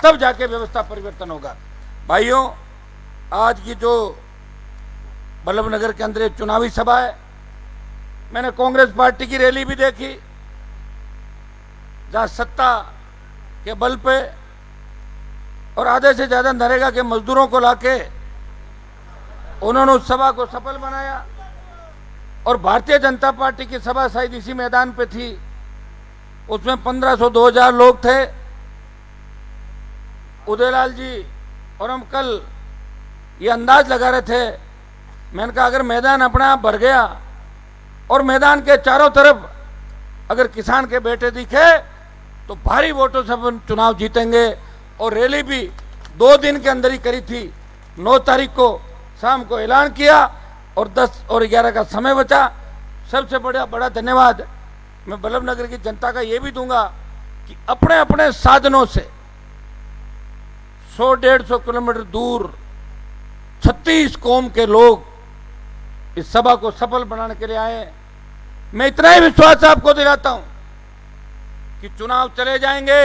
तब जाके व्यवस्था परिवर्तन होगा। भाइयों, आज की जो बल्लभनगर के अंदर एक चुनावी सभा है, मैंने कांग्रेस पार्टी की रैली भी देखी, जहां सत्ता के बल पे और आधे से ज्यादा नरेगा के मजदूरों को लाके उन्होंने उस सभा को सफल बनाया। और भारतीय जनता पार्टी की सभा शायद इसी मैदान पे थी, उसमें 1500-2000 लोग थे। उदयलाल जी और हम कल ये अंदाज लगा रहे थे, मैंने कहा अगर मैदान अपने आप भर गया और मैदान के चारों तरफ अगर किसान के बेटे दिखे तो भारी वोटों से हम चुनाव जीतेंगे। और रैली भी 2 दिन के अंदर ही करी थी। 9 तारीख को शाम को ऐलान किया और 10 और 11 का समय बचा। सबसे बड़ा धन्यवाद मैं बल्लभनगर की जनता का ये भी दूंगा कि अपने अपने साधनों से 100-150 किलोमीटर दूर 36 कौम के लोग इस सभा को सफल बनाने के लिए आए। मैं इतना ही विश्वास आपको दिलाता हूं कि चुनाव चले जाएंगे,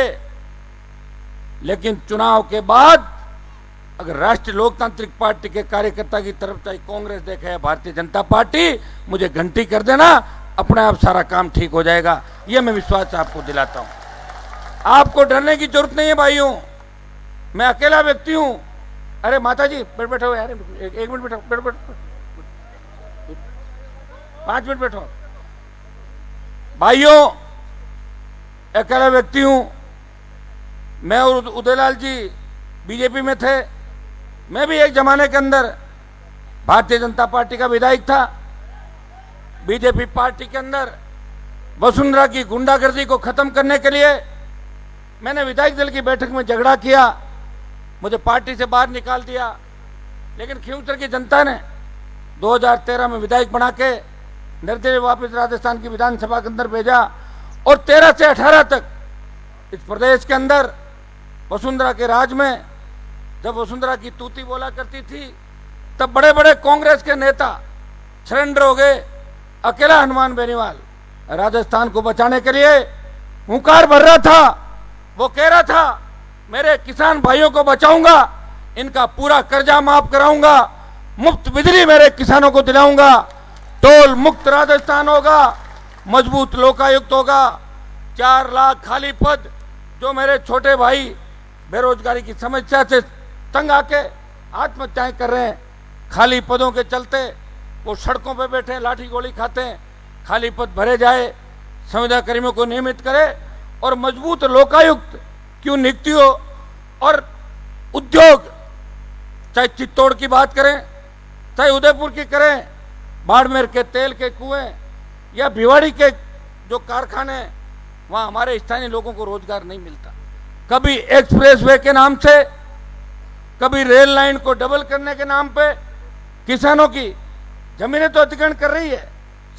लेकिन चुनाव के बाद अगर राष्ट्रीय लोकतांत्रिक पार्टी के कार्यकर्ता की तरफ चाहे कांग्रेस देखे या भारतीय जनता पार्टी, मुझे घंटी कर देना, अपने आप सारा काम ठीक हो जाएगा। यह मैं विश्वास आपको दिलाता हूं। आपको डरने की जरूरत नहीं है भाइयों, मैं अकेला व्यक्ति हूं। अरे माता जी बैठो यार, 1 मिनट बैठो, 5 मिनट बैठो। भाइयों, अकेला व्यक्ति हूं। मैं और उदयलाल जी बीजेपी में थे। मैं भी एक जमाने के अंदर भारतीय जनता पार्टी का विधायक था। बीजेपी पार्टी के अंदर वसुंधरा की गुंडागर्दी को खत्म करने के लिए मैंने विधायक दल की बैठक में झगड़ा किया, मुझे पार्टी से बाहर निकाल दिया। लेकिन खींवसर की जनता ने 2013 में विधायक बना के निर्दलीय वापस राजस्थान की विधानसभा के अंदर भेजा और 13 से 18 तक इस प्रदेश के अंदर वसुंधरा के राज में, जब वसुंधरा की तूती बोला करती थी, तब बड़े बड़े कांग्रेस के नेता सरेंडर हो गए। अकेला हनुमान बेनीवाल राजस्थान को बचाने के लिए हुंकार भर रहा था। वो कह रहा था मेरे किसान भाइयों को बचाऊंगा, इनका पूरा कर्जा माफ कराऊंगा, मुफ्त बिजली मेरे किसानों को दिलाऊंगा, टोल मुक्त राजस्थान होगा, मजबूत लोकायुक्त होगा, 4 लाख खाली पद जो मेरे छोटे भाई बेरोजगारी की समस्या से तंग आके आत्महत्याएं कर रहे हैं, खाली पदों के चलते वो सड़कों पे बैठे लाठी गोली खाते हैं। खाली पद भरे जाए, संविदा कर्मियों को नियमित करे और मजबूत लोकायुक्त क्यों नियुक्ति हो। और उद्योग, चाहे चित्तौड़ की बात करें, चाहे उदयपुर की करें, बाड़मेर के तेल के कुएं या भिवाड़ी के जो कारखाने, वहां हमारे स्थानीय लोगों को रोजगार नहीं मिलता। कभी एक्सप्रेसवे के नाम से, कभी रेल लाइन को डबल करने के नाम पे किसानों की जमीनें तो अधिग्रहण कर रही है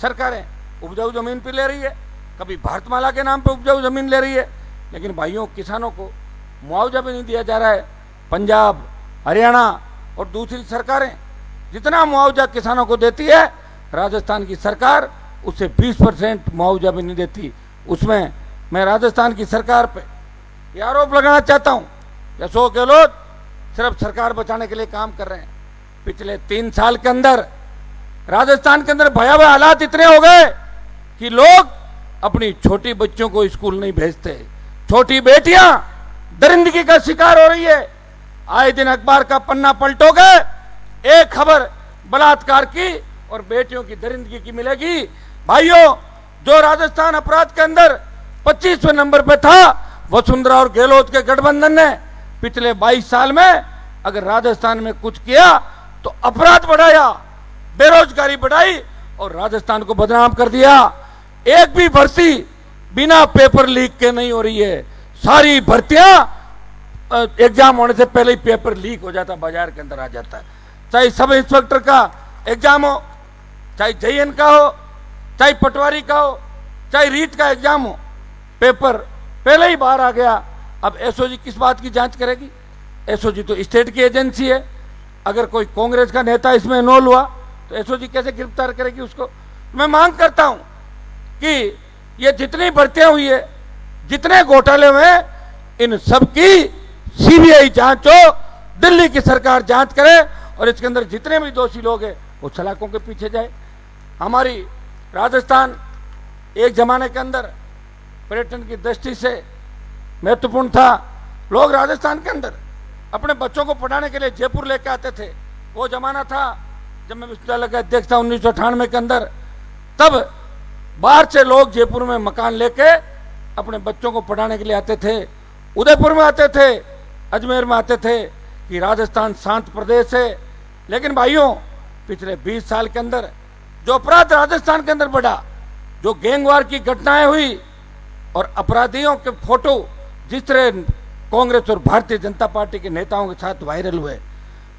सरकारें, उपजाऊ जमीन पे ले रही है, कभी भारतमाला के नाम पे उपजाऊ जमीन ले रही है, लेकिन भाइयों किसानों को मुआवजा भी नहीं दिया जा रहा है। पंजाब, हरियाणा और दूसरी सरकारें जितना मुआवजा किसानों को देती है, राजस्थान की सरकार उससे 20% मुआवजा भी नहीं देती। उसमें मैं राजस्थान की सरकार पे यह आरोप लगाना चाहता हूं कि अशोक गहलोत सिर्फ सरकार बचाने के लिए काम कर रहे हैं। पिछले 3 साल के अंदर राजस्थान के अंदर भयावह हालात इतने हो गए कि लोग अपनी छोटी बच्चों को स्कूल नहीं भेजते, छोटी बेटियां दरिंदगी का शिकार हो रही है। आए दिन अखबार का पन्ना पलटोगे, एक खबर बलात्कार की और बेटियों की दरिंदगी की मिलेगी। भाइयों, जो राजस्थान अपराध के अंदर 25वें नंबर पे था, वसुंधरा और गहलोत के गठबंधन ने पिछले 22 साल में अगर राजस्थान में कुछ किया तो अपराध बढ़ाया, बेरोजगारी बढ़ाई और राजस्थान को बदनाम कर दिया। एक भी भर्ती बिना पेपर लीक के नहीं हो रही है। सारी भर्तियां एग्जाम होने से पहले ही पेपर लीक हो जाता, बाजार के अंदर आ जाता है। चाहे सब इंस्पेक्टर का एग्जाम हो, चाहे जेईएन का हो, चाहे पटवारी का हो, चाहे रीट का एग्जाम हो, पेपर पहले ही बाहर आ गया। अब एसओजी किस बात की जांच करेगी? एसओजी तो स्टेट की एजेंसी है। अगर कोई कांग्रेस का नेता इसमें इन्वॉल्व हुआ तो एसओजी कैसे गिरफ्तार करेगी उसको? मैं मांग करता हूं कि ये जितनी भर्तियां हुई है, जितने घोटाले हुए, इन सब की सीबीआई जांच हो, दिल्ली की सरकार जांच करे और इसके अंदर जितने भी दोषी लोग हैं वो सलाखों के पीछे जाए। हमारी राजस्थान एक जमाने के अंदर पर्यटन की दृष्टि से महत्वपूर्ण था। लोग राजस्थान के अंदर अपने बच्चों को पढ़ाने के लिए जयपुर लेके आते थे। वो जमाना था जब मैं विश्वविद्यालय का अध्यक्ष था 1998 के अंदर। तब बाहर से लोग जयपुर में मकान लेके अपने बच्चों को पढ़ाने के लिए आते थे, उदयपुर में आते थे, अजमेर में आते थे कि राजस्थान शांत प्रदेश है। लेकिन भाइयों, पिछले 20 साल के अंदर जो अपराध राजस्थान के अंदर बढ़ा, जो गैंगवार की घटनाएं हुई और अपराधियों के फोटो जिस तरह कांग्रेस और भारतीय जनता पार्टी के नेताओं के साथ वायरल हुए,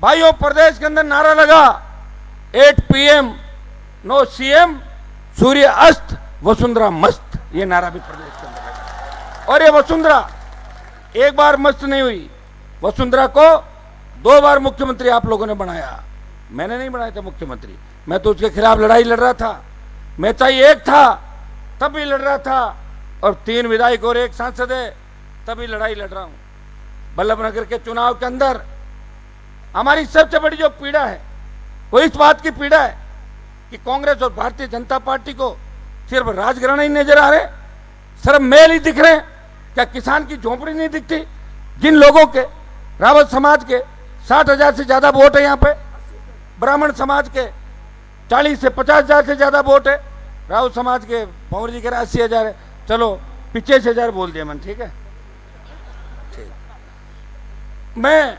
भाइयों प्रदेश के अंदर नारा लगा 8 PM नो CM, सूर्य अस्त वसुंधरा मस्त। ये नारा भी प्रदेश के अंदर लगा। और ये वसुंधरा एक बार मस्त नहीं हुई, वसुंधरा को 2 बार मुख्यमंत्री आप लोगों ने बनाया। मैंने नहीं बनाया था मुख्यमंत्री, मैं तो उसके खिलाफ लड़ाई लड़ रहा था। मैं चाहे एक था तब भी लड़ रहा था, और 3 विधायक और 1 सांसद है तभी लड़ाई लड़ रहा हूं। बल्लभनगर के चुनाव के अंदर हमारी सबसे बड़ी जो पीड़ा है वो इस बात की पीड़ा है कि कांग्रेस और भारतीय जनता पार्टी को सिर्फ राजघराना ही नजर आ रहे, सिर्फ मेल ही दिख रहे। क्या किसान की झोंपड़ी नहीं दिखती? जिन लोगों के रावत समाज के 60,000 से ज्यादा वोट है, यहाँ पे ब्राह्मण समाज के 40 से 50,000 से ज्यादा वोट है, रावत समाज के भंवर जी के 80,000 है। चलो 85,000 बोल दिया मैंने, ठीक है। मैं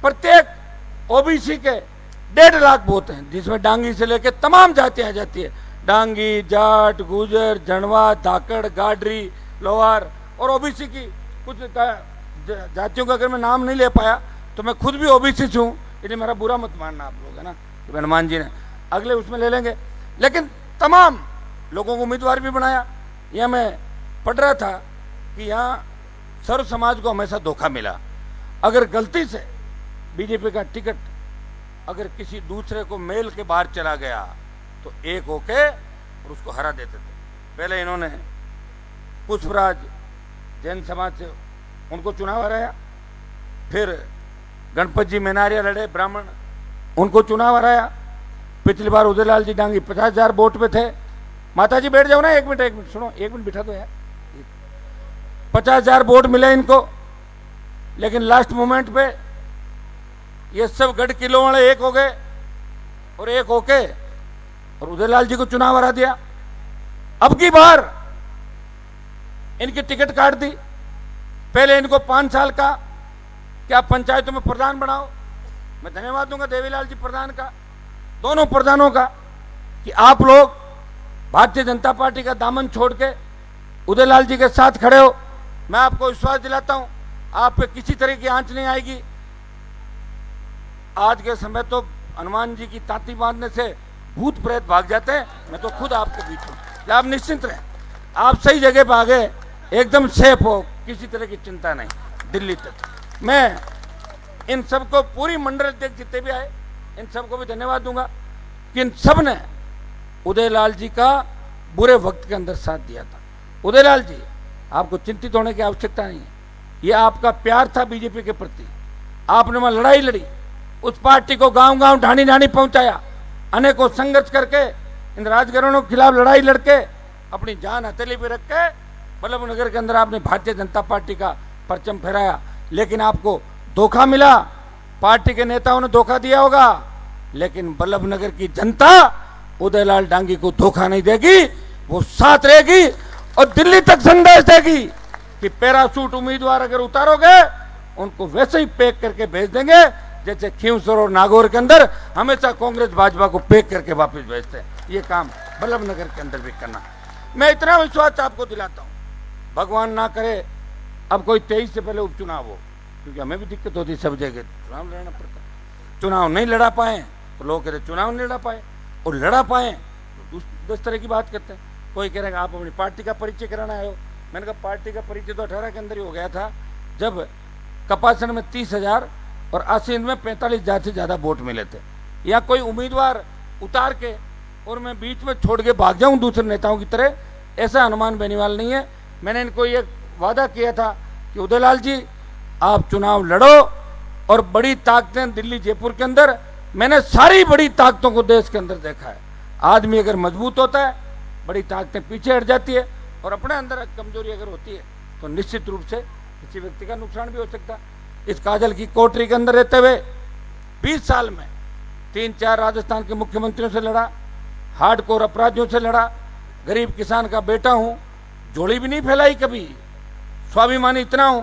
प्रत्येक ओबीसी के 1.5 लाख वोट हैं, जिसमें डांगी से लेकर तमाम जातियां आ जाती है। डांगी, जाट, गुजर, जड़वा, धाकड़, गाडरी, लोहार और ओबीसी की कुछ जातियों का अगर मैं नाम नहीं ले पाया तो मैं खुद भी ओबीसी से हूँ, इसलिए मेरा बुरा मत मानना आप लोग, है ना। हनुमान जी ने अगले उसमें ले लेंगे। लेकिन तमाम लोगों को उम्मीदवार भी बनाया। यह मैं पढ़ रहा था कि यहाँ सर्व समाज को हमेशा धोखा मिला। अगर गलती से बीजेपी का टिकट अगर किसी दूसरे को मेल के बाहर चला गया तो एक होके और उसको हरा देते थे। पहले इन्होंने पुष्पराज जैन समाज से उनको चुनाव हराया, फिर गणपत जी मेनारिया लड़े ब्राह्मण, उनको चुनाव हराया। पिछली बार उदयलाल जी डांगी 50,000 वोट पे थे। माता जी बैठ जाओ ना, 1 मिनट सुनो, 1 मिनट बिठा दो यार। 50,000 वोट मिले इनको, लेकिन लास्ट मोमेंट पे ये सब गढ़ किलो वाले एक हो गए और एक होके और उदयलाल जी को चुनाव हरा दिया। अब की बार इनकी टिकट काट दी। पहले इनको 5 साल का क्या पंचायतों में प्रधान बनाओ। मैं धन्यवाद दूंगा देवीलाल जी प्रधान का, दोनों प्रधानों का, कि आप लोग भारतीय जनता पार्टी का दामन छोड़ के उदयलाल जी के साथ खड़े हो। मैं आपको विश्वास दिलाता हूं आप पे किसी तरह की आंच नहीं आएगी। आज के समय तो हनुमान जी की ताती बांधने से भूत प्रेत भाग जाते हैं। मैं तो खुद आपके बीच हूं, आप निश्चिंत रहें, आप सही जगह पर आ गए, एकदम सेफ हो, किसी तरह की चिंता नहीं। दिल्ली तक मैं इन सबको, पूरी मंडल अध्यक्ष जितने भी आए, इन सबको भी धन्यवाद दूंगा कि इन सब ने उदयलाल जी का बुरे वक्त के अंदर साथ दिया था। उदयलाल जी, आपको चिंतित होने की आवश्यकता नहीं है। यह आपका प्यार था बीजेपी के प्रति। आपने वहां लड़ाई लड़ी, उस पार्टी को गांव गांव ढाणी ढाणी पहुंचाया, अनेकों संघर्ष करके इन राजघरानों के खिलाफ लड़ाई लड़के अपनी जान हथेली पे रख के बल्लभनगर के अंदर आपने भारतीय जनता पार्टी का परचम फहराया। लेकिन आपको धोखा मिला, पार्टी के नेताओं ने धोखा दिया होगा, लेकिन बल्लभनगर की जनता उदयलाल डांगी को धोखा नहीं देगी, वो साथ रहेगी और दिल्ली तक संदेश देगी कि पैराशूट उम्मीदवार अगर उतारोगे उनको वैसे ही पैक करके भेज देंगे जैसे खींवसर और नागौर के अंदर हमेशा कांग्रेस भाजपा को पैक करके वापस भेजते हैं। ये काम बल्लभनगर के अंदर भी करना। मैं इतना विश्वास आपको दिलाता हूं, भगवान ना करे अब कोई 23 से पहले उपचुनाव हो, क्योंकि हमें भी दिक्कत होती, सब जगह चुनाव लड़ना पड़ता। चुनाव नहीं लड़ा पाए तो लोग कहते चुनाव नहीं लड़ा पाए, और लड़ा पाए तो 10 तरह की बात करते हैं। कोई कह रहा है आप अपनी पार्टी का परिचय कराना आए हो। मैंने कहा पार्टी का परिचय तो 18 के अंदर ही हो गया था, जब कपासन में 30,000 और आसीन में 45,000 से ज़्यादा वोट मिले थे। या कोई उम्मीदवार उतार के और मैं बीच में छोड़ के भाग जाऊं दूसरे नेताओं की तरह, ऐसा अनुमान बेनीवाल नहीं है। मैंने इनको ये वादा किया था कि उदयलाल जी आप चुनाव लड़ो। और बड़ी ताकतें दिल्ली जयपुर के अंदर, मैंने सारी बड़ी ताकतों को देश के अंदर देखा है। आदमी अगर मजबूत होता है, बड़ी ताकतें पीछे हट जाती है, और अपने अंदर कमजोरी अगर होती है तो निश्चित रूप से किसी व्यक्ति का नुकसान भी हो सकता है। इस काजल की कोठरी के अंदर रहते हुए 20 साल में 3-4 राजस्थान के मुख्यमंत्रियों से लड़ा, हार्डकोर अपराधियों से लड़ा, गरीब किसान का बेटा हूं, झोली भी नहीं फैलाई कभी। स्वाभिमानी इतना हूं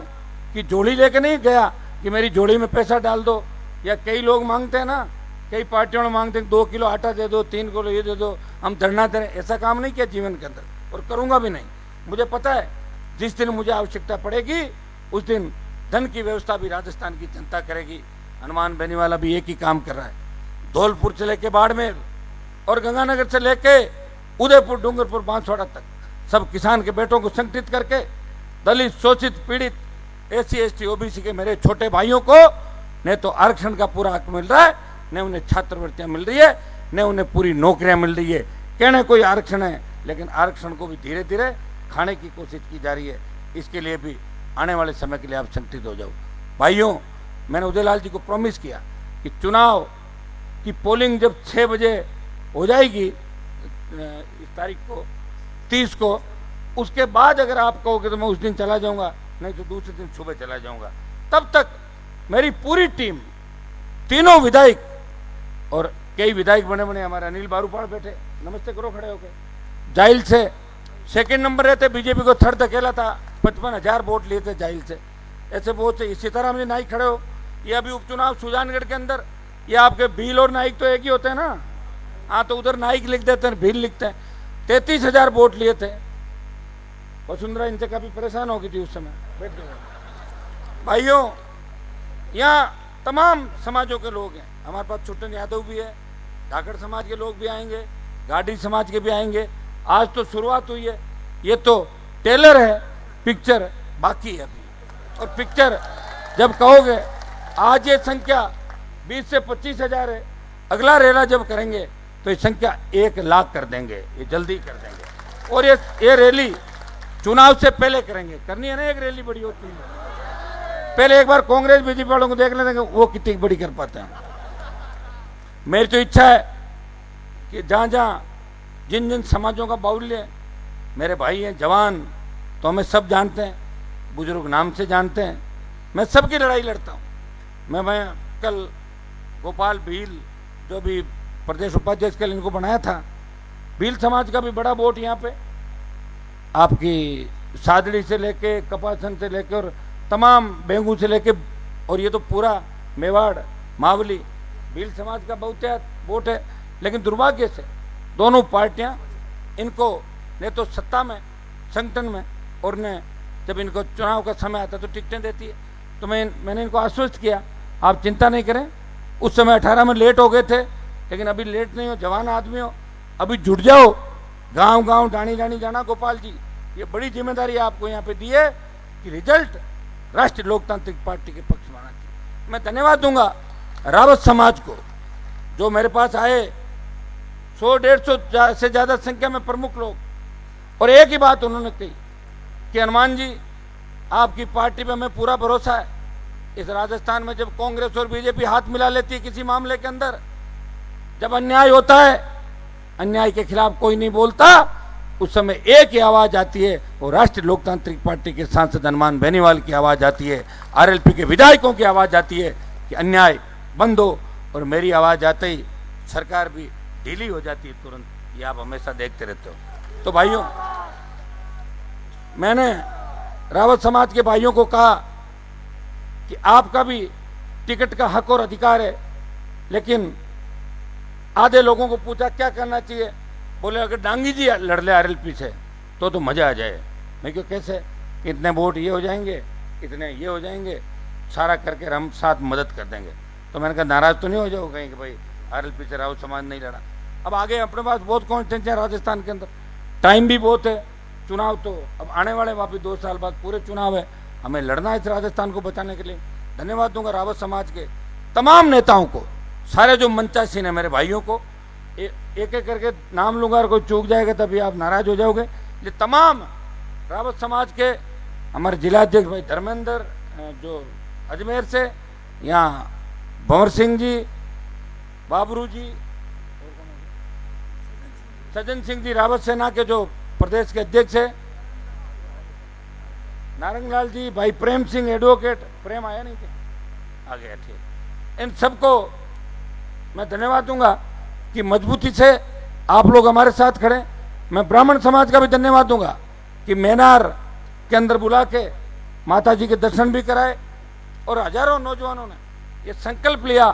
कि झोली लेके नहीं गया कि मेरी झोली में पैसा डाल दो, या कई लोग मांगते हैं ना, कई पार्टियों में मांगते हैं 2 किलो आटा दे दो, 3 किलो ये दे दो, हम धरना दे रहे। ऐसा काम नहीं किया जीवन के अंदर, और करूंगा भी नहीं। मुझे पता है जिस दिन मुझे आवश्यकता पड़ेगी उस दिन धन की व्यवस्था भी राजस्थान की जनता करेगी। हनुमान बेनीवाला भी एक ही काम कर रहा है। धौलपुर से लेके बाड़मेर और गंगानगर से लेके उदयपुर, डूंगरपुर, बांसवाड़ा तक सब किसान के बेटों को संगठित करके दलित, शोषित, पीड़ित, SC, ST, OBC के मेरे छोटे भाइयों को न तो आरक्षण का पूरा हक मिल रहा है, न उन्हें छात्रवृत्तियां मिल रही है, न उन्हें पूरी नौकरियां मिल रही है। कहने कोई आरक्षण है, लेकिन आरक्षण को भी धीरे धीरे खाने की कोशिश की जा रही है। इसके लिए भी आने वाले समय के लिए आप संगठित हो जाओ। भाइयों, मैंने उदयलाल जी को प्रॉमिस किया कि चुनाव की पोलिंग जब 6 बजे हो जाएगी इस तारीख को 30 को, उसके बाद अगर आप कहोगे तो मैं उस दिन चला जाऊंगा, नहीं तो दूसरे दिन सुबह चला जाऊंगा। तब तक मेरी पूरी टीम, तीनों विधायक, और कई विधायक बने बने हमारे अनिल बारूपाड़ बैठे, नमस्ते करो खड़े होके, जाइल से सेकंड नंबर रहते, बीजेपी को थर्ड धकेला था, 55,000 वोट लिए थे जाइल से। ऐसे बहुत से, इसी तरह में नाइक खड़े हो। ये अभी उपचुनाव सुजानगढ़ के अंदर, ये आपके भील और नाइक तो एक ही होते हैं ना, हाँ, तो उधर नाइक लिख देते हैं, भील लिखते हैं। 33,000 वोट लिए थे। वसुंधरा इनसे काफी परेशान हो गई थी उस समय। बैठ जाओ भाइयों, यहाँ तमाम समाजों के लोग हैं। हमारे पास छुट्टन यादव भी है, धाकड़ समाज के लोग भी आएंगे, गाड़ी समाज के भी आएंगे। आज तो शुरुआत हुई है, ये तो टेलर है, पिक्चर बाकी है अभी। और पिक्चर जब कहोगे, आज ये संख्या 20 से 25,000 है, अगला रेला जब करेंगे तो ये संख्या 1 लाख कर देंगे, ये जल्दी कर देंगे। और ये रैली चुनाव से पहले करेंगे, करनी है ना, एक रैली बड़ी होती है। पहले एक बार कांग्रेस बीजेपी वालों को देख लेंगे वो कितनी बड़ी कर पाते हैं। मेरी तो इच्छा है कि जहाँ जहाँ जिन जिन समाजों का बाहुल्य है, मेरे भाई हैं, जवान तो हमें सब जानते हैं, बुजुर्ग नाम से जानते हैं, मैं सबकी लड़ाई लड़ता हूँ। मैं कल गोपाल भील, जो भी प्रदेश उपाध्यक्ष के लिए इनको बनाया था, भील समाज का भी बड़ा वोट यहाँ पे, आपकी सादड़ी से लेके, कपासन से लेके, और तमाम बेंगू से लेके, और ये तो पूरा मेवाड़, मावली, भील समाज का बहुत वोट है। लेकिन दुर्भाग्य से दोनों पार्टियां इनको ने तो सत्ता में, संगठन में, और ने जब इनको चुनाव का समय आता तो टिकटें देती है। तो मैंने इनको आश्वस्त किया, आप चिंता नहीं करें। उस समय 18 में लेट हो गए थे, लेकिन अभी लेट नहीं हो, जवान आदमी हो, अभी जुट जाओ, गांव गांव, डाणी डाणी जाना। गोपाल जी, ये बड़ी जिम्मेदारी आपको यहाँ पे दी है कि रिजल्ट राष्ट्रीय लोकतांत्रिक पार्टी के पक्ष में आना चाहिए। मैं धन्यवाद दूंगा रावत समाज को, जो मेरे पास आए 100-150 से ज़्यादा संख्या में प्रमुख लोग, और एक ही बात उन्होंने कही कि हनुमान जी, आपकी पार्टी पे हमें पूरा भरोसा है। इस राजस्थान में जब कांग्रेस और बीजेपी हाथ मिला लेती है किसी मामले के अंदर, जब अन्याय होता है, अन्याय के खिलाफ कोई नहीं बोलता, उस समय एक ही आवाज आती है, वो राष्ट्रीय लोकतांत्रिक पार्टी के सांसद हनुमान बेनीवाल की आवाज आती है, RLP के विधायकों की आवाज आती है कि अन्याय बंद हो। और मेरी आवाज आते ही सरकार भी ढीली हो जाती है तुरंत, ये आप हमेशा देखते रहते हो। तो भाइयों, मैंने रावत समाज के भाइयों को कहा कि आपका भी टिकट का हक और अधिकार है, लेकिन आधे लोगों को पूछा क्या करना चाहिए, बोले अगर डांगी जी लड़ ले RLP से तो मजा आ जाए। मैं क्यों, कैसे, इतने वोट ये हो जाएंगे, इतने ये हो जाएंगे, सारा करके हम साथ मदद कर देंगे। तो मैंने कहा नाराज तो नहीं हो जाओ कहीं कि भाई RLP से रावत समाज नहीं लड़ा। अब आगे अपने पास बहुत कॉन्स्टिट्यूंसी है राजस्थान के अंदर, टाइम भी बहुत है, चुनाव तो अब आने वाले वापिस 2 साल बाद पूरे चुनाव है, हमें लड़ना है इस राजस्थान को बचाने के लिए। धन्यवाद दूंगा रावत समाज के तमाम नेताओं को, सारे जो मंचासीन है मेरे भाइयों को, एक एक करके नाम लूंगा, और कोई चूक जाएगा तभी आप नाराज हो जाओगे। ये तमाम रावत समाज के हमारे जिलाध्यक्ष भाई धर्मेंद्र, जो अजमेर से, यहाँ भंवर सिंह जी, बाबरू जी, सज्जन सिंह जी रावत सेना के जो प्रदेश के अध्यक्ष है, नारंगलाल जी, भाई प्रेम सिंह एडवोकेट, प्रेम आया नहीं क्या? आ गया, ठीक। इन सबको मैं धन्यवाद दूंगा कि मजबूती से आप लोग हमारे साथ खड़े। मैं ब्राह्मण समाज का भी धन्यवाद दूंगा कि मैनार के अंदर बुला के माता जी के दर्शन भी कराए और हजारों नौजवानों ने ये संकल्प लिया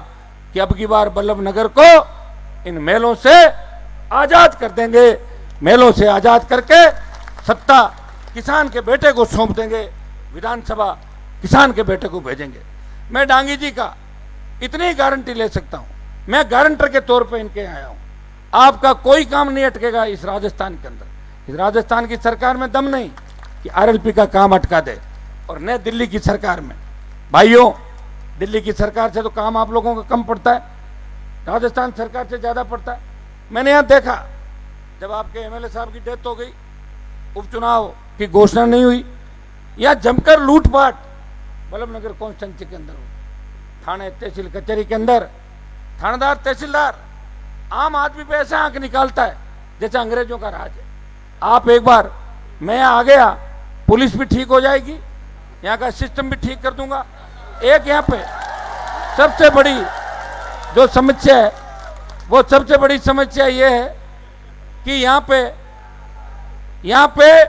कि अब की बार बल्लभ नगर को इन मेलों से आजाद कर देंगे, मेलों से आजाद करके सत्ता किसान के बेटे को सौंप देंगे, विधानसभा किसान के बेटे को भेजेंगे। मैं डांगी जी का इतनी गारंटी ले सकता हूं, मैं गारंटर के तौर पे इनके आया हूं, आपका कोई काम नहीं अटकेगा इस राजस्थान के अंदर। इस राजस्थान की सरकार में दम नहीं कि आरएलपी का काम अटका दे, और न दिल्ली की सरकार में। भाइयों, दिल्ली की सरकार से तो काम आप लोगों का कम पड़ता है, राजस्थान सरकार से ज्यादा पड़ता है। मैंने यहां देखा जब आपके एमएलए साहब की डेथ हो गई, उपचुनाव की घोषणा नहीं हुई, यहां जमकर लूटपाट बल्लभ नगर कॉन्स्टिट्यूंसी के अंदर हुई। थाने तहसील कचहरी के अंदर थानेदार तहसीलदार आम आदमी पे ऐसा आंख निकालता है जैसे अंग्रेजों का राज है। आप एक बार, मैं यहाँ आ गया, पुलिस भी ठीक हो जाएगी, यहाँ का सिस्टम भी ठीक कर दूंगा। एक यहाँ पे सबसे बड़ी जो समस्या है, वो सबसे बड़ी समस्या ये है कि यहाँ पे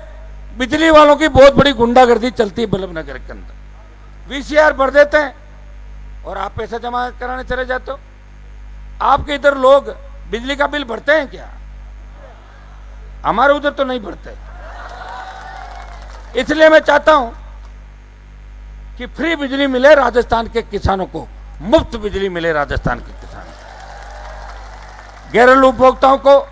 बिजली वालों की बहुत बड़ी गुंडागर्दी चलती है बल्लभ नगर के अंदर। वीसीआर भर देते हैं और आप पैसा जमा कराने चले जाते हो। आपके इधर लोग बिजली का बिल भरते हैं क्या? हमारे उधर तो नहीं भरते। इसलिए मैं चाहता हूं कि फ्री बिजली मिले राजस्थान के किसानों को, मुफ्त बिजली मिले राजस्थान के किसानों को, घरेलू उपभोक्ताओं को।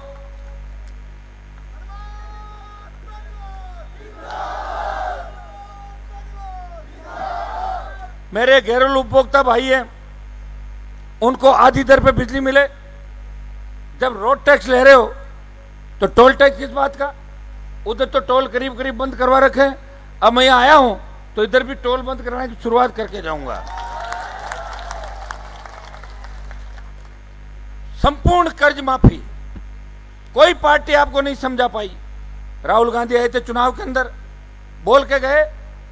मेरे घरेलू उपभोक्ता भाई हैं, उनको आधी दर पे बिजली मिले। जब रोड टैक्स ले रहे हो तो टोल टैक्स किस बात का? उधर तो टोल करीब करीब बंद करवा रखे हैं। अब मैं यहां आया हूं तो इधर भी टोल बंद कराने की शुरुआत करके जाऊंगा। संपूर्ण कर्ज माफी, कोई पार्टी आपको नहीं समझा पाई। राहुल गांधी आए थे चुनाव के अंदर, बोल के गए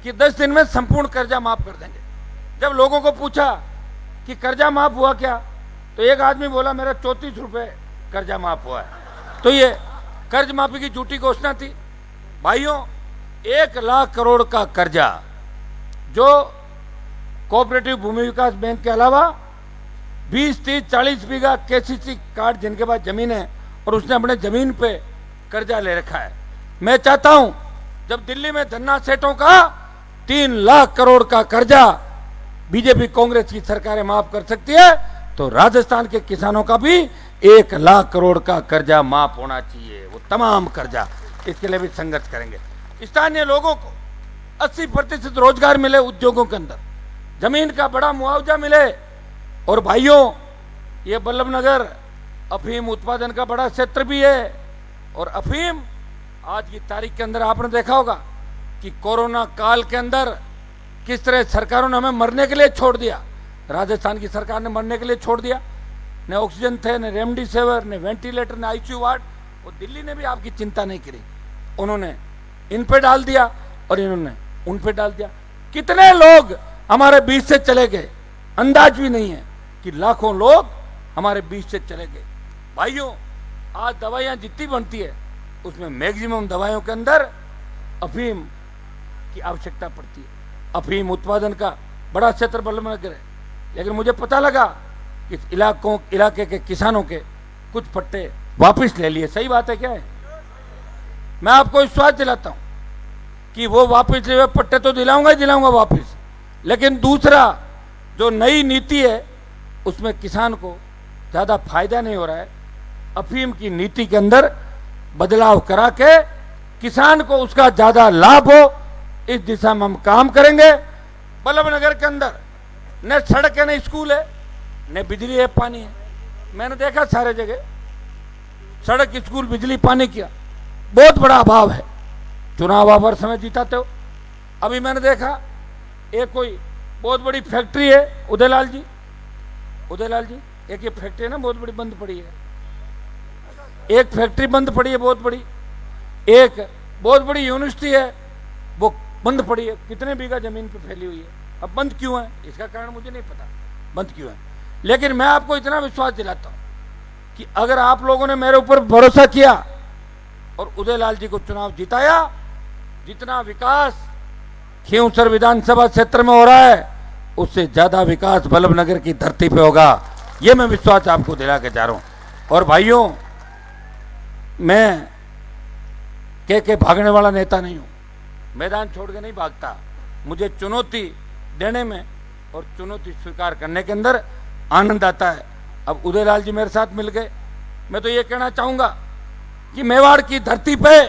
कि 10 दिन में संपूर्ण कर्जा माफ कर देंगे। जब लोगों को पूछा कि कर्जा माफ हुआ क्या, तो एक आदमी बोला मेरा 34 रुपए कर्जा माफ हुआ है। तो ये कर्ज माफी की झूठी घोषणा थी। भाइयों, 1 लाख करोड़ का कर्जा जो कोऑपरेटिव भूमि विकास बैंक के अलावा 20, 30, 40 बीघा केसीसी कार्ड जिनके पास जमीन है और उसने अपने जमीन पे कर्जा ले रखा है। मैं चाहता हूं जब दिल्ली में धन्ना सेठों का 3 लाख करोड़ का कर्जा बीजेपी कांग्रेस की सरकारें माफ कर सकती है, तो राजस्थान के किसानों का भी 1 लाख करोड़ का कर्जा माफ होना चाहिए, वो तमाम कर्जा। इसके लिए भी संघर्ष करेंगे। स्थानीय लोगों को 80% रोजगार मिले, उद्योगों के अंदर जमीन का बड़ा मुआवजा मिले। और भाइयों, ये बल्लभ नगर अफीम उत्पादन का बड़ा क्षेत्र भी है। और अफीम आज की तारीख के अंदर आपने देखा होगा कि कोरोना काल के अंदर किस तरह सरकारों ने हमें मरने के लिए छोड़ दिया। राजस्थान की सरकार ने मरने के लिए छोड़ दिया। न ऑक्सीजन थे, न रेमडेसिविर, न वेंटिलेटर, न आईसीयू वार्ड। और दिल्ली ने भी आपकी चिंता नहीं करी, उन्होंने इन पे डाल दिया और इन्होंने उन पे डाल दिया। कितने लोग हमारे बीच से चले गए, अंदाज भी नहीं है कि लाखों लोग हमारे बीच से चले गए। भाइयों, आज दवाइयां जितनी बनती है उसमें मैक्सिमम दवाइयों के अंदर अफीम की आवश्यकता पड़ती है। अफीम उत्पादन का बड़ा क्षेत्र बल्लभ नगर है। लेकिन मुझे पता लगा कि इस इलाके के किसानों के कुछ पट्टे वापस ले लिए। सही बात है क्या है? मैं आपको विश्वास दिलाता हूं कि वो वापस लिए हुए पट्टे तो दिलाऊंगा ही दिलाऊंगा वापस। लेकिन दूसरा जो नई नीति है उसमें किसान को ज्यादा फायदा नहीं हो रहा है। अफीम की नीति के अंदर बदलाव करा के किसान को उसका ज्यादा लाभ हो, इस दिशा में हम काम करेंगे। बल्लभ नगर के अंदर न सड़क है, न स्कूल है, न बिजली है, पानी है। मैंने देखा सारे जगह सड़क, स्कूल, बिजली, पानी किया बहुत बड़ा अभाव है। चुनाव आप हर समय जीताते हो। अभी मैंने देखा एक कोई बहुत बड़ी फैक्ट्री है उदयलाल जी, उदयलाल जी, एक ये फैक्ट्री है ना बहुत बड़ी बंद पड़ी है, एक फैक्ट्री बंद पड़ी है बहुत बड़ी, एक बहुत बड़ी यूनिवर्सिटी है वो बंद पड़ी है, कितने बीघा जमीन पे फैली हुई है। अब बंद क्यों है इसका कारण मुझे नहीं पता, बंद क्यों है। लेकिन मैं आपको इतना विश्वास दिलाता हूं कि अगर आप लोगों ने मेरे ऊपर भरोसा किया और उदयलाल जी को चुनाव जिताया, जितना विकास खींवसर विधानसभा क्षेत्र में हो रहा है उससे ज्यादा विकास बल्लभनगर की धरती पे होगा, ये मैं विश्वास आपको दिला के जा रहा हूं। और भाइयों, मैं के भागने वाला नेता नहीं हूं, मैदान छोड़ के नहीं भागता। मुझे चुनौती देने में और चुनौती स्वीकार करने के अंदर आनंद आता है। अब उदयलाल जी मेरे साथ मिल गए, मैं तो ये कहना चाहूंगा कि मेवाड़ की धरती पे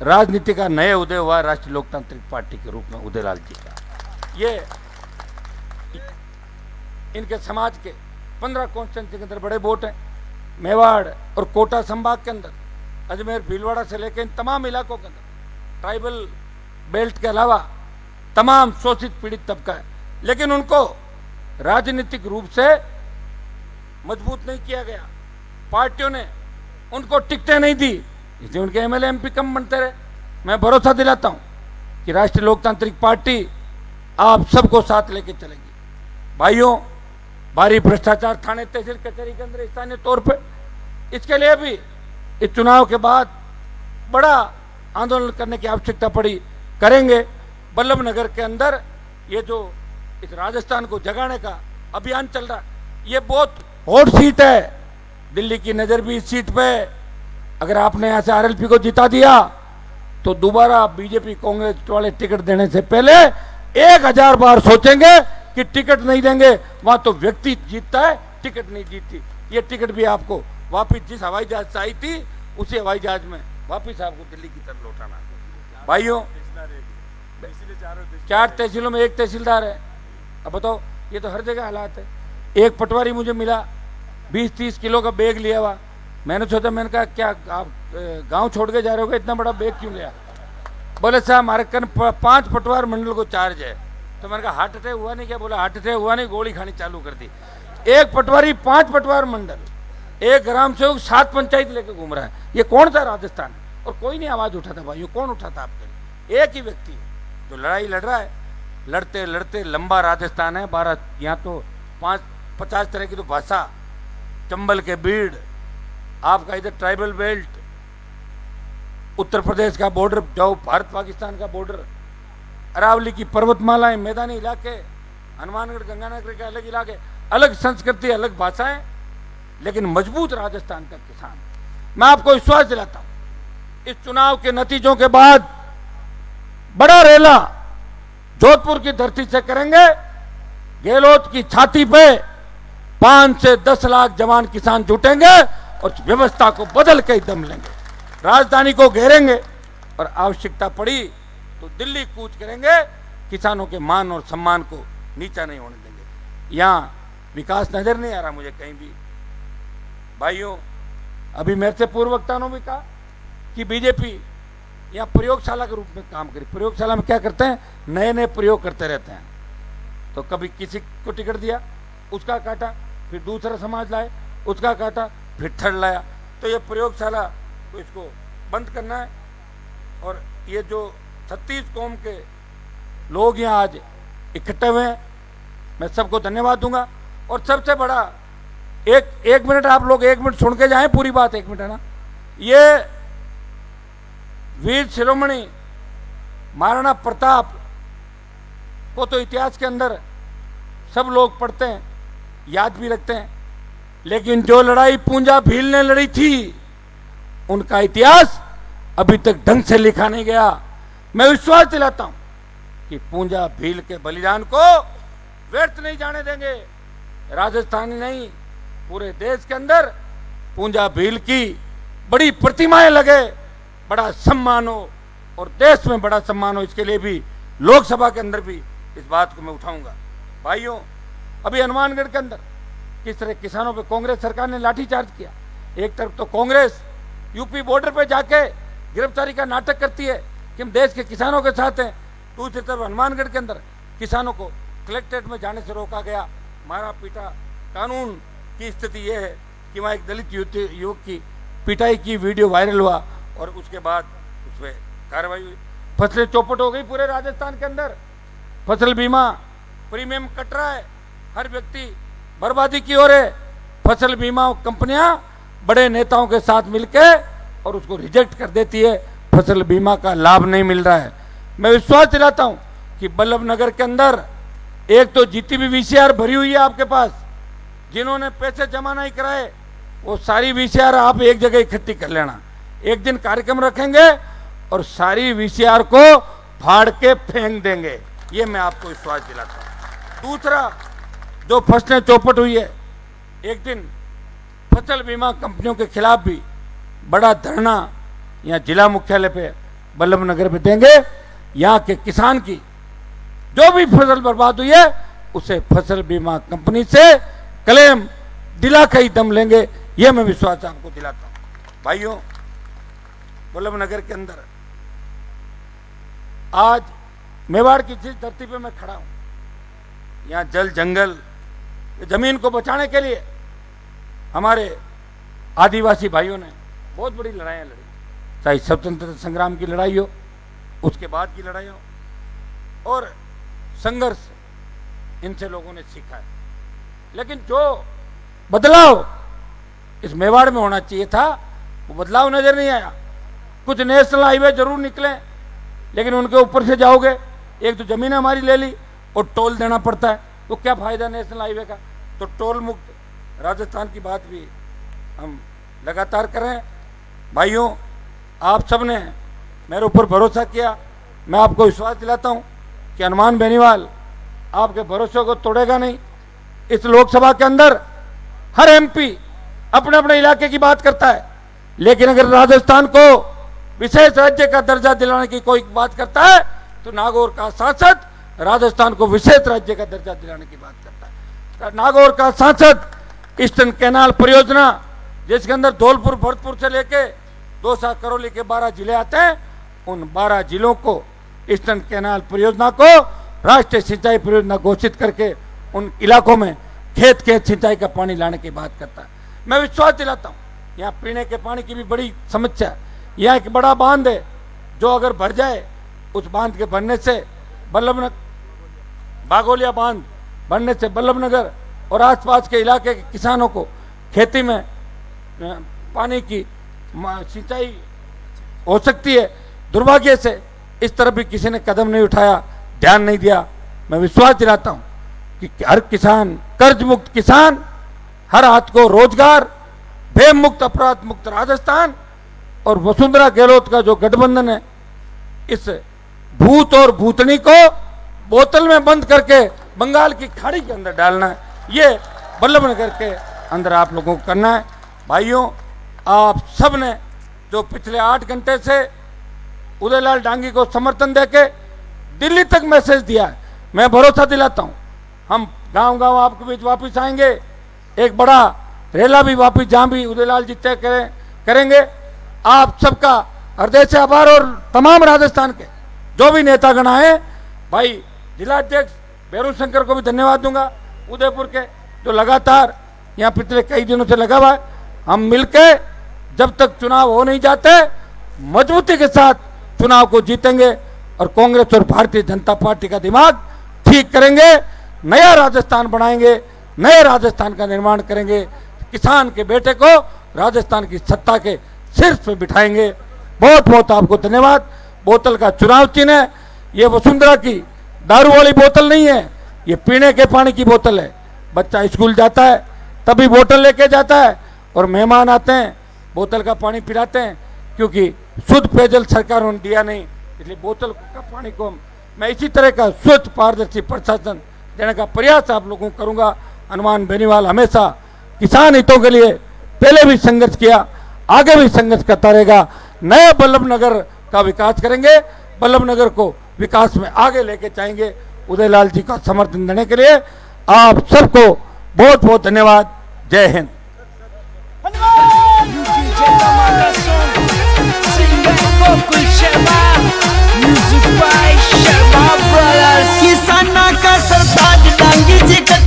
राजनीति का नया उदय हुआ राष्ट्रीय लोकतांत्रिक पार्टी के रूप में उदयलाल जी का। ये इनके समाज के 15 कॉन्स्टिट्यूंसी के अंदर बड़े वोट हैं। मेवाड़ और कोटा संभाग के अंदर अजमेर भीलवाड़ा से लेकर इन तमाम इलाकों के अंदर ट्राइबल बेल्ट के अलावा तमाम शोषित पीड़ित तबका है, लेकिन उनको राजनीतिक रूप से मजबूत नहीं किया गया, पार्टियों ने उनको टिकटें नहीं दी, इसलिए उनके एमएलए एमपी कम बनते रहे। मैं भरोसा दिलाता हूं कि राष्ट्रीय लोकतांत्रिक पार्टी आप सबको साथ लेके चलेगी। भाइयों, भारी भ्रष्टाचार थाने तहसील कचहरी के अंदर स्थानीय तौर पे, इसके लिए भी इस चुनाव के बाद बड़ा आंदोलन करने की आवश्यकता पड़ी, करेंगे। बल्लभनगर के अंदर ये जो इस राजस्थान को जगाने का अभियान चल रहा है, ये बहुत हॉट सीट है, दिल्ली की नजर भी इस सीट पे। अगर आपने यहां से आरएलपी को जिता दिया तो दोबारा बीजेपी कांग्रेस वाले टिकट देने से पहले 1000 बार सोचेंगे कि टिकट नहीं देंगे। वहां तो व्यक्ति जीतता है, टिकट नहीं जीतती। ये टिकट भी आपको वापिस जिस हवाई जहाज से आई थी उसी हवाई जहाज में वापिस आपको दिल्ली की तरफ लौटाना। भाइयों, 4 तहसीलों में 1 तहसीलदार है। अब बताओ, ये तो हर जगह हालात है। एक पटवारी मुझे मिला 20-30 किलो का बैग लिया हुआ। मैंने सोचा, मैंने कहा क्या आप गांव छोड़ के जा रहे हो, इतना बड़ा बैग क्यों लिया? बोले साहब हमारे कन 5 पटवार मंडल को चार्ज है। तो मैंने कहा हार्ट अटैक हुआ नहीं क्या? बोला हार्ट अटैक हुआ नहीं, गोली खानी चालू कर दी। एक पटवारी 5 पटवार मंडल, एक ग्राम सेवक 7 पंचायत लेके घूम रहा है। ये कौन सा राजस्थान? और कोई नहीं आवाज उठाता। भाई कौन उठाता आपके लिए? एक ही व्यक्ति जो लड़ाई लड़ रहा है। लड़ते लड़ते लंबा राजस्थान है, 12 यहाँ तो 50 तरह की तो भाषा, चंबल के बीड़, आपका इधर ट्राइबल बेल्ट, उत्तर प्रदेश का बॉर्डर जाओ, भारत पाकिस्तान का बॉर्डर, अरावली की पर्वतमालाएं, मैदानी इलाके, हनुमानगढ़ गंगानगर के अलग इलाके, अलग संस्कृति, अलग भाषाएं, लेकिन मजबूत राजस्थान का किसान। मैं आपको विश्वास दिलाता हूं, इस चुनाव के नतीजों के बाद बड़ा रेला जोधपुर की धरती से करेंगे। गहलोत की छाती पे 5 से 10 लाख जवान किसान जुटेंगे और व्यवस्था को बदल के दम लेंगे, राजधानी को घेरेंगे और आवश्यकता पड़ी तो दिल्ली कूच करेंगे। किसानों के मान और सम्मान को नीचा नहीं होने देंगे। यहां विकास नजर नहीं आ रहा मुझे कहीं भी। भाइयों, अभी मेरे से पूर्व वक्ता ने भी कहा कि बीजेपी यहाँ प्रयोगशाला के रूप में काम करी। प्रयोगशाला में क्या करते हैं? नए नए प्रयोग करते रहते हैं। तो कभी किसी को टिकट दिया, उसका काटा, फिर दूसरा समाज लाए, उसका काटा, फिर थर्ड लाया। तो ये प्रयोगशाला तो इसको बंद करना है। और ये जो 36 कौम के लोग यहाँ आज इकट्ठे हुए हैं, मैं सबको धन्यवाद दूंगा। और सबसे बड़ा, एक मिनट आप लोग 1 मिनट सुन के जाएं, पूरी बात 1 मिनट है ना। ये वीर शिरोमणि महाराणा प्रताप को तो इतिहास के अंदर सब लोग पढ़ते हैं, याद भी रखते हैं, लेकिन जो लड़ाई पूंजा भील ने लड़ी थी उनका इतिहास अभी तक ढंग से लिखा नहीं गया। मैं विश्वास दिलाता हूं कि पूंजा भील के बलिदान को व्यर्थ नहीं जाने देंगे। राजस्थान ही नहीं, पूरे देश के अंदर पूंजा भील की बड़ी प्रतिमाएं लगे, बड़ा सम्मान हो और देश में बड़ा सम्मान हो, इसके लिए भी लोकसभा के अंदर भी इस बात को मैं उठाऊंगा। भाइयों, अभी हनुमानगढ़ के अंदर किस तरह किसानों पे कांग्रेस सरकार ने लाठीचार्ज किया। एक तरफ तो कांग्रेस यूपी बॉर्डर पे जाके गिरफ्तारी का नाटक करती है कि हम देश के किसानों के साथ हैं, दूसरी तरफ हनुमानगढ़ के अंदर किसानों को कलेक्ट्रेट में जाने से रोका गया, मारा पीटा। कानून की स्थिति यह है कि वहाँ एक दलित युवक की पिटाई की वीडियो वायरल हुआ और उसके बाद उस पर कार्रवाई हुई। फसलें चौपट हो गई पूरे राजस्थान के अंदर, फसल बीमा प्रीमियम कट रहा है, हर व्यक्ति बर्बादी की ओर है। फसल बीमा कंपनियां बड़े नेताओं के साथ मिलकर और उसको रिजेक्ट कर देती है, फसल बीमा का लाभ नहीं मिल रहा है। मैं विश्वास दिलाता हूं कि बल्लभनगर के अंदर एक तो जीटीबी वीसीआर भरी हुई है आपके पास, जिन्होंने पैसे जमा नहीं कराए वो सारी वीसीआर आप एक जगह इकट्ठी कर लेना। एक दिन कार्यक्रम रखेंगे और सारी वीसीआर को फाड़ के फेंक देंगे, ये मैं आपको विश्वास दिलाता हूं। दूसरा, जो फसलें चौपट हुई है, एक दिन फसल बीमा कंपनियों के खिलाफ भी बड़ा धरना यहाँ जिला मुख्यालय पे बल्लभनगर पे देंगे। यहाँ के किसान की जो भी फसल बर्बाद हुई है उसे फसल बीमा कंपनी से क्लेम दिला के ही दम लेंगे, ये मैं विश्वास आपको दिलाता हूं। भाइयों, बल्लभनगर के अंदर आज मेवाड़ की जिस धरती पे मैं खड़ा हूं, यहाँ जल जंगल जमीन को बचाने के लिए हमारे आदिवासी भाइयों ने बहुत बड़ी लड़ाइयाँ लड़ी, चाहे स्वतंत्रता संग्राम की लड़ाई हो, उसके बाद की लड़ाई हो, और संघर्ष इनसे लोगों ने सीखा है। लेकिन जो बदलाव इस मेवाड़ में होना चाहिए था वो बदलाव नजर नहीं आया। कुछ नेशनल हाईवे जरूर निकले, लेकिन उनके ऊपर से जाओगे, एक तो जमीन हमारी ले ली और टोल देना पड़ता है, तो क्या फायदा नेशनल हाईवे का। तो टोल मुक्त राजस्थान की बात भी हम लगातार कर रहे हैं। भाइयों, आप सब ने मेरे ऊपर भरोसा किया, मैं आपको विश्वास दिलाता हूं कि हनुमान बेनीवाल आपके भरोसे को तोड़ेगा नहीं। इस लोकसभा के अंदर हर एमपी अपने अपने इलाके की बात करता है, लेकिन अगर राजस्थान को विशेष राज्य का दर्जा दिलाने की कोई बात करता है तो नागौर का सांसद राजस्थान को विशेष राज्य का दर्जा दिलाने की बात करता है। नागौर का सांसद ईस्टर्न कैनाल परियोजना, जिसके अंदर धौलपुर भरतपुर से लेके दौसा करौली के 12 जिले आते हैं, उन 12 जिलों को ईस्टर्न कैनाल परियोजना को राष्ट्रीय सिंचाई परियोजना घोषित करके उन इलाकों में खेत खेत सिंचाई का पानी लाने की बात करता है। मैं विश्वास दिलाता हूँ, यहाँ पीने के पानी की भी बड़ी समस्या है। यहाँ एक बड़ा बांध है, जो अगर भर जाए, उस बांध के बनने से बल्लभनगर बागोलिया बांध बनने से बल्लभनगर और आसपास के इलाके के किसानों को खेती में पानी की सिंचाई हो सकती है। दुर्भाग्य से इस तरफ भी किसी ने कदम नहीं उठाया, ध्यान नहीं दिया। मैं विश्वास दिलाता हूं कि हर किसान, कर्ज मुक्त किसान, हर हाथ को रोजगार, भय मुक्त, अपराध मुक्त राजस्थान और वसुंधरा गहलोत का जो गठबंधन है, इस भूत और भूतनी को बोतल में बंद करके बंगाल की खाड़ी के अंदर डालना है, ये बल्लभनगर के अंदर आप लोगों को करना है। भाइयों, आप सब ने जो पिछले 8 घंटे से उदयलाल डांगी को समर्थन देके दिल्ली तक मैसेज दिया है, मैं भरोसा दिलाता हूं हम गांव गांव आपके बीच वापस आएंगे। एक बड़ा रेला भी वापस, जहां भी उदयलाल जी तय करेंगे। आप सबका हृदय से आभार, और तमाम राजस्थान के जो भी नेतागण आए, भाई जिलाध्यक्ष भैरू शंकर को भी धन्यवाद दूंगा, उदयपुर के, जो लगातार यहाँ पिछले कई दिनों से लगा हुआ है। हम मिलके जब तक चुनाव हो नहीं जाते, मजबूती के साथ चुनाव को जीतेंगे और कांग्रेस और भारतीय जनता पार्टी का दिमाग ठीक करेंगे, नया राजस्थान बनाएंगे, नए राजस्थान का निर्माण करेंगे, किसान के बेटे को राजस्थान की सत्ता के शीर्ष पे बिठाएंगे। बहुत बहुत आपको धन्यवाद। बोतल का चुनाव चिन्ह है, ये वसुंधरा की दारू वाली बोतल नहीं है, ये पीने के पानी की बोतल है। बच्चा स्कूल जाता है तभी बोतल लेके जाता है, और मेहमान आते हैं बोतल का पानी पिलाते हैं, क्योंकि शुद्ध पेयजल सरकार ने दिया नहीं, इसलिए बोतल का पानी को मैं इसी तरह का स्वच्छ पारदर्शी प्रशासन देने का प्रयास आप लोगों को करूंगा। हनुमान बेनीवाल हमेशा किसान हितों के लिए पहले भी संघर्ष किया, आगे भी संघर्ष करता रहेगा। नए बल्लभनगर का विकास करेंगे, बल्लभनगर को विकास में आगे लेके जाएंगे। उदयलाल जी का समर्थन देने के लिए आप सबको बहुत बहुत धन्यवाद। जय Hind. DJ Tamagason, Singa Bokul Sheba, music by Sharma brothers. किसाना का सरताज डांगी जी का